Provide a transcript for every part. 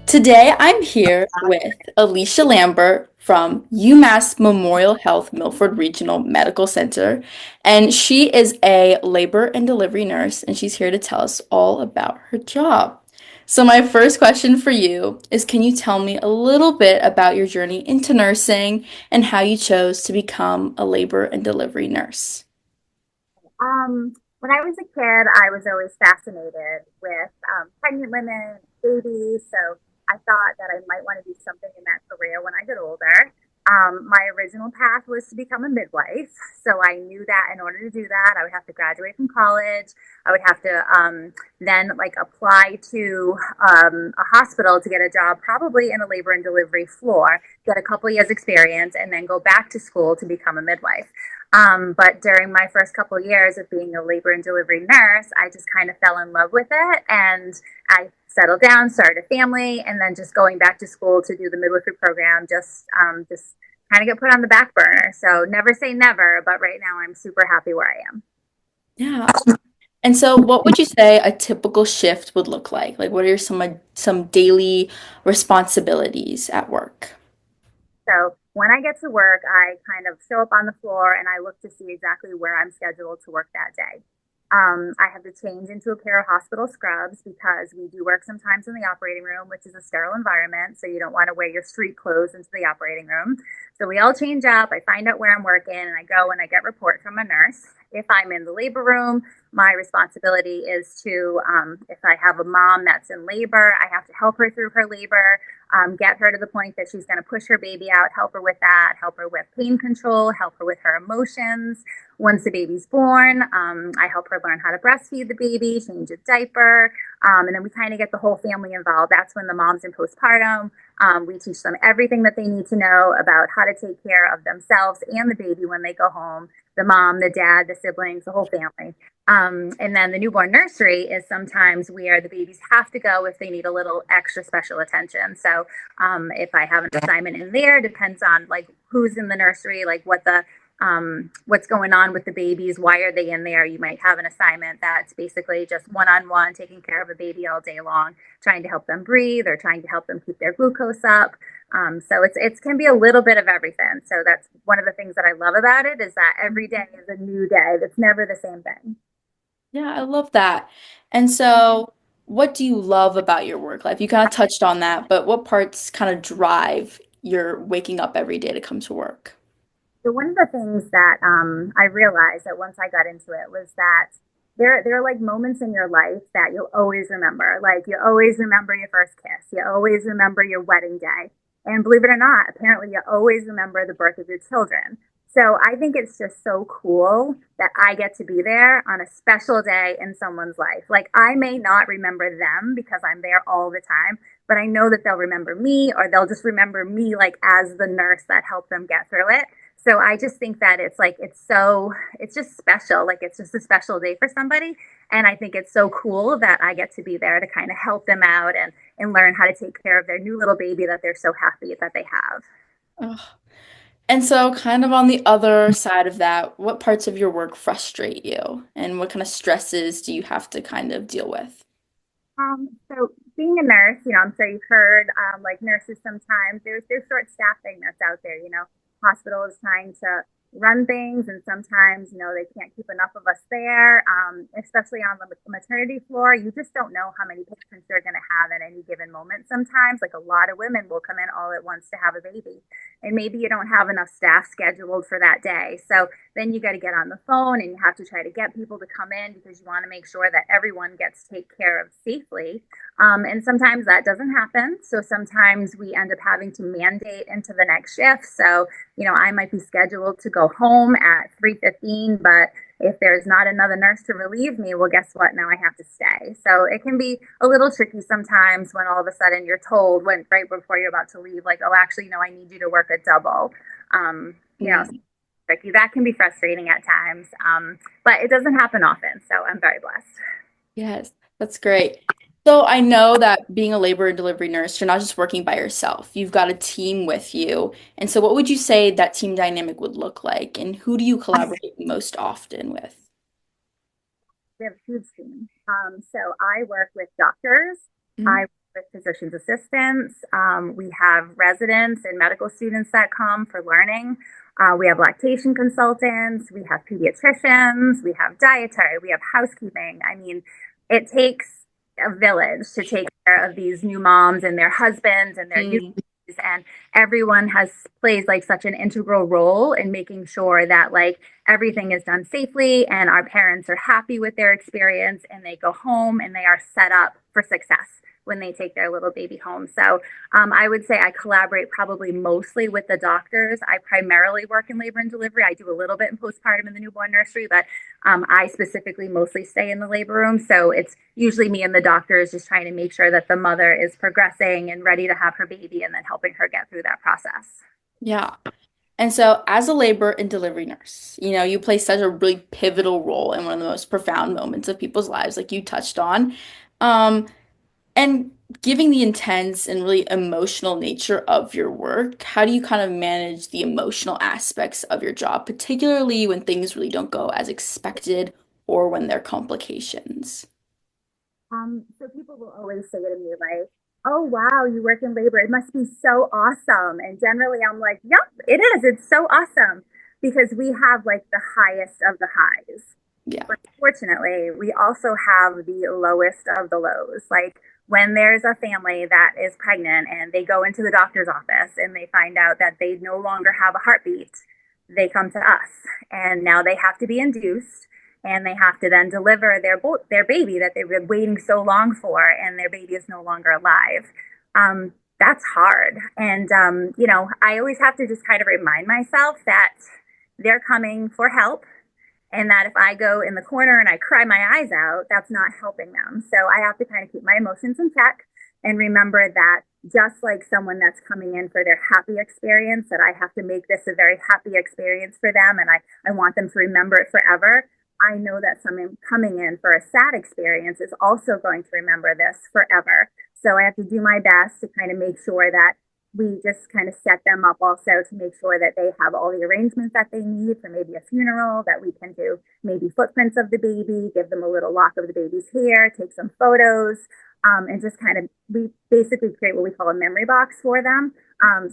Today I'm here with Alicia Lambert from UMass Memorial Health Milford Regional Medical Center, and she is a labor and delivery nurse, and she's here to tell us all about her job. So my first question for you is, can you tell me a little bit about your journey into nursing and how you chose to become a labor and delivery nurse? When I was a kid, I was always fascinated with pregnant women, babies. So I thought that I might want to do something in that career when I get older. My original path was to become a midwife. So I knew that in order to do that, I would have to graduate from college. I would have to then like apply to a hospital to get a job, probably in a labor and delivery floor, get a couple years experience, and then go back to school to become a midwife. But during my first couple of years of being a labor and delivery nurse, I just kind of fell in love with it, and I settled down, started a family, and then just going back to school to do the midwifery program just kind of get put on the back burner. So never say never, but right now I'm super happy where I am. Yeah. And so what would you say a typical shift would look like? Like what are some daily responsibilities at work? So when I get to work, I kind of show up on the floor and I look to see exactly where I'm scheduled to work that day. I have to change into a pair of hospital scrubs because we do work sometimes in the operating room, which is a sterile environment. So you don't want to wear your street clothes into the operating room. So we all change up. I find out where I'm working and I go and I get report from a nurse. If I'm in the labor room, my responsibility is to, if I have a mom that's in labor, I have to help her through her labor, get her to the point that she's going to push her baby out, help her with that, help her with pain control, help her with her emotions. Once the baby's born, I help her learn how to breastfeed the baby, change a diaper, and then we kind of get the whole family involved. That's when the mom's in postpartum. We teach them everything that they need to know about how to take care of themselves and the baby when they go home, the mom, the dad, the siblings, the whole family. And then the newborn nursery is sometimes where the babies have to go if they need a little extra special attention. So if I have an assignment in there, depends on like who's in the nursery, like what's going on with the babies, why are they in there. You might have an assignment that's basically just one-on-one, taking care of a baby all day long, trying to help them breathe or trying to help them keep their glucose up. So it can be a little bit of everything. So that's one of the things that I love about it, is that every day is a new day. It's never the same thing. Yeah, I love that. And so what do you love about your work life? You kind of touched on that, but what parts kind of drive your waking up every day to come to work? So one of the things that I realized that once I got into it was that there are like moments in your life that you'll always remember. Like you always remember your first kiss. You always remember your wedding day. And believe it or not, apparently you always remember the birth of your children. So I think it's just so cool that I get to be there on a special day in someone's life. Like I may not remember them because I'm there all the time, but I know that they'll remember me, or they'll just remember me like as the nurse that helped them get through it. So I just think that it's just special. Like it's just a special day for somebody. And I think it's so cool that I get to be there to kind of help them out and learn how to take care of their new little baby that they're so happy that they have. Ugh. And so kind of on the other side of that, what parts of your work frustrate you? And what kind of stresses do you have to kind of deal with? So being a nurse, I'm sure you've heard, like nurses sometimes there's short staffing that's out there. Hospital is trying to run things, and sometimes they can't keep enough of us there. Especially on the maternity floor, you just don't know how many patients you're going to have at any given moment. Sometimes, like a lot of women will come in all at once to have a baby, and maybe you don't have enough staff scheduled for that day. So then you got to get on the phone and you have to try to get people to come in because you want to make sure that everyone gets taken care of safely. And sometimes that doesn't happen. So sometimes we end up having to mandate into the next shift. So, I might be scheduled to go home at 3:15, but if there's not another nurse to relieve me, well, guess what? Now I have to stay. So it can be a little tricky sometimes when all of a sudden you're told when right before you're about to leave, like, oh, actually, no, I need you to work a double. Um, you know, Mm. tricky. That can be frustrating at times, but it doesn't happen often. So I'm very blessed. Yes, that's great. So I know that being a labor and delivery nurse, you're not just working by yourself. You've got a team with you. And so what would you say that team dynamic would look like? And who do you collaborate most often with? We have a huge team. So I work with doctors, I Mhm. work with physician's assistants. We have residents and medical students that come for learning. We have lactation consultants. We have pediatricians. We have dietary. We have housekeeping. I mean, it takes a village to take care of these new moms and their husbands and their new Mm, babies, and everyone has plays like such an integral role in making sure that like everything is done safely and our parents are happy with their experience and they go home and they are set up for success when they take their little baby home. So I would say I collaborate probably mostly with the doctors. I primarily work in labor and delivery. I do a little bit in postpartum in the newborn nursery, but I specifically mostly stay in the labor room. So it's usually me and the doctors just trying to make sure that the mother is progressing and ready to have her baby and then helping her get through that process. yeah. And so, as a labor and delivery nurse, you play such a really pivotal role in one of the most profound moments of people's lives, like you touched on. Um, and giving the intense and really emotional nature of your work, how do you kind of manage the emotional aspects of your job, particularly when things really don't go as expected or when there are complications? So people will always say to me like, "Oh wow, you work in labor. It must be so awesome." And generally, I'm like, "Yep, it is. It's so awesome because we have like the highest of the highs. Yeah. But fortunately, we also have the lowest of the lows. Like when there's a family that is pregnant and they go into the doctor's office and they find out that they no longer have a heartbeat, they come to us and now they have to be induced and they have to then deliver their baby that they've been waiting so long for and their baby is no longer alive. That's hard. And I always have to just kind of remind myself that they're coming for help and that if I go in the corner and I cry my eyes out, that's not helping them. So I have to kind of keep my emotions in check and remember that just like someone that's coming in for their happy experience, that I have to make this a very happy experience for them and I want them to remember it forever. I know that someone coming in for a sad experience is also going to remember this forever. So I have to do my best to kind of make sure that we just kind of set them up also to make sure that they have all the arrangements that they need for maybe a funeral, that we can do maybe footprints of the baby, give them a little lock of the baby's hair, take some photos, and just kind of we basically create what we call a memory box for them.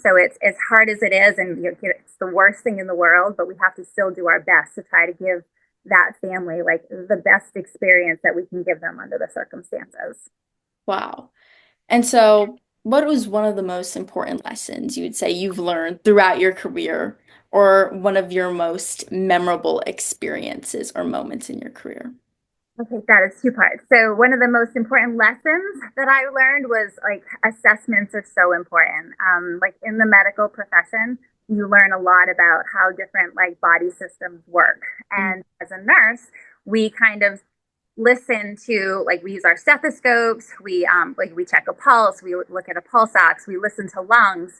So it's as hard as it is, and it's the worst thing in the world, but we have to still do our best to try to give that family like the best experience that we can give them under the circumstances. Wow. And so, what was one of the most important lessons you would say you've learned throughout your career, or one of your most memorable experiences or moments in your career? Okay, that is two parts. So one of the most important lessons that I learned was like assessments are so important. Like in the medical profession, you learn a lot about how different like body systems work. Mm. And as a nurse, we kind of listen to like we use our stethoscopes, we check a pulse, we look at a pulse ox, we listen to lungs,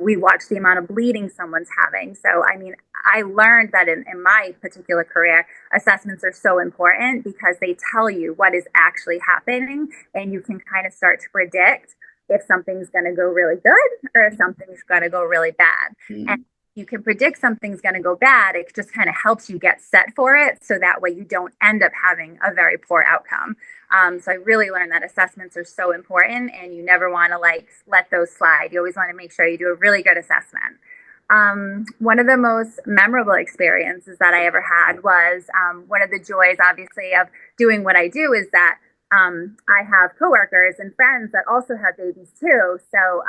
we watch the amount of bleeding someone's having. So I mean, I learned that in my particular career, assessments are so important because they tell you what is actually happening and you can kind of start to predict if something's going to go really good or if something's going to go really bad. And Mm. you can predict something's going to go bad. It just kind of helps you get set for it. So that way you don't end up having a very poor outcome. So I really learned that assessments are so important and you never want to like let those slide. You always want to make sure you do a really good assessment. One of the most memorable experiences that I ever had was one of the joys, obviously, of doing what I do is that I have coworkers and friends that also have babies too. So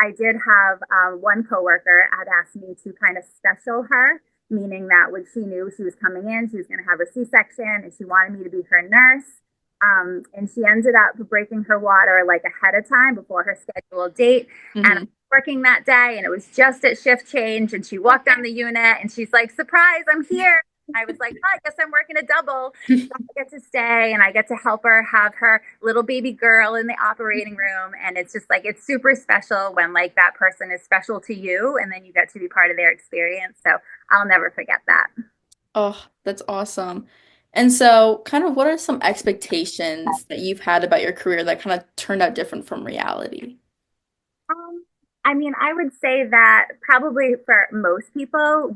I did have one coworker had asked me to kind of special her, meaning that when she knew she was coming in, she was going to have a C-section, and she wanted me to be her nurse. And she ended up breaking her water like ahead of time before her scheduled date. And I Hmm. was working that day, and it was just at shift change. And she walked on the unit, and she's like, "Surprise, I'm here." I was like, oh, I guess I'm working a double. So I get to stay and I get to help her have her little baby girl in the operating room. And it's just like, it's super special when like that person is special to you and then you get to be part of their experience. So I'll never forget that. Oh, that's awesome. And so, kind of, what are some expectations that you've had about your career that kind of turned out different from reality? Um, I mean, I would say that probably for most people,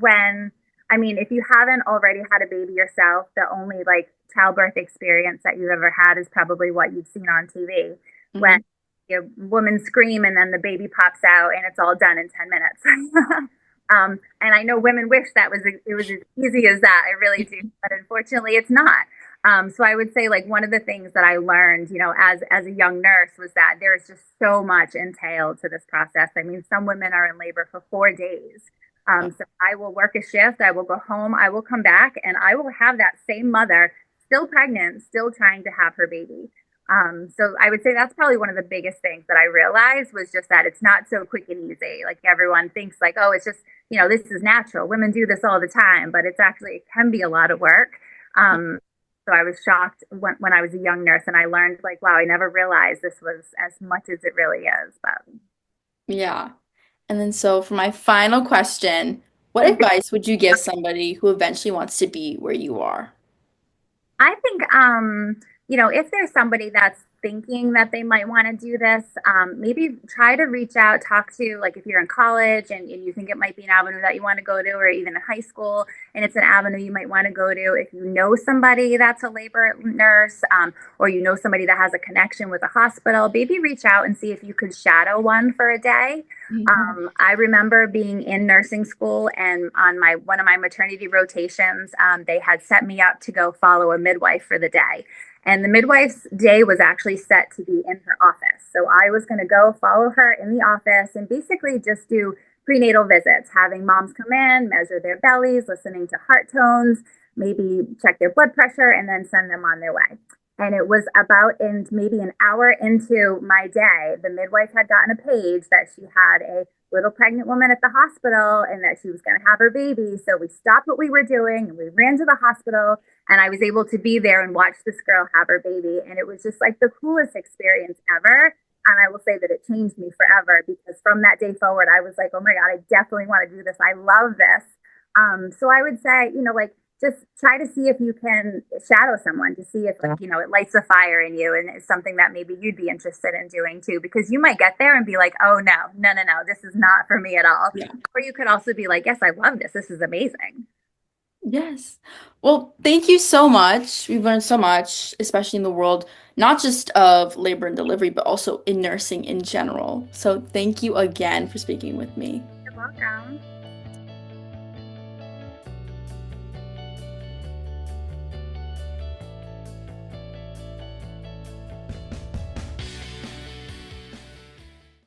if you haven't already had a baby yourself, the only like childbirth experience that you've ever had is probably what you've seen on TV. When Hmm. a woman scream and then the baby pops out and it's all done in 10 minutes. And I know women wish that it was as easy as that. I really do, but unfortunately, it's not. So I would say like one of the things that I learned, as a young nurse was that there is just so much entailed to this process. I mean, some women are in labor for 4 days. So I will work a shift, I will go home, I will come back, and I will have that same mother still pregnant, still trying to have her baby. So I would say that's probably one of the biggest things that I realized was just that it's not so quick and easy. Like everyone thinks like, oh, it's just, this is natural. Women do this all the time, but it's actually, it can be a lot of work. So I was shocked when I was a young nurse and I learned like, wow, I never realized this was as much as it really is. But Yeah. And then so for my final question, what advice would you give somebody who eventually wants to be where you are? I think, if there's somebody that's thinking that they might want to do this, maybe try to reach out, talk to, like, if you're in college and you think it might be an avenue that you want to go to, or even in high school, and it's an avenue you might want to go to. If you know somebody that's a labor nurse, or you know somebody that has a connection with a hospital, maybe reach out and see if you could shadow one for a day. I remember being in nursing school, and on my one of my maternity rotations, they had set me up to go follow a midwife for the day. And the midwife's day was actually set to be in her office. So I was going to go follow her in the office and basically just do prenatal visits, having moms come in, measure their bellies, listening to heart tones, maybe check their blood pressure, and then send them on their way. And it was about in maybe an hour into my day, the midwife had gotten a page that she had a little pregnant woman at the hospital and that she was going to have her baby. So we stopped what we were doing and we ran to the hospital, and I was able to be there and watch this girl have her baby. And it was just like the coolest experience ever. And I will say that it changed me forever, because from that day forward, I was like, oh my God, I definitely want to do this. I love this. So I would say, like, just try to see if you can shadow someone to see if, like, it lights a fire in you and it's something that maybe you'd be interested in doing too, because you might get there and be like, oh no, no, no, no, this is not for me at all. Yeah. Or you could also be like, yes, I love this. This is amazing. Yes. Well, thank you so much. We've learned so much, especially in the world, not just of labor and delivery, but also in nursing in general. So thank you again for speaking with me. You're welcome.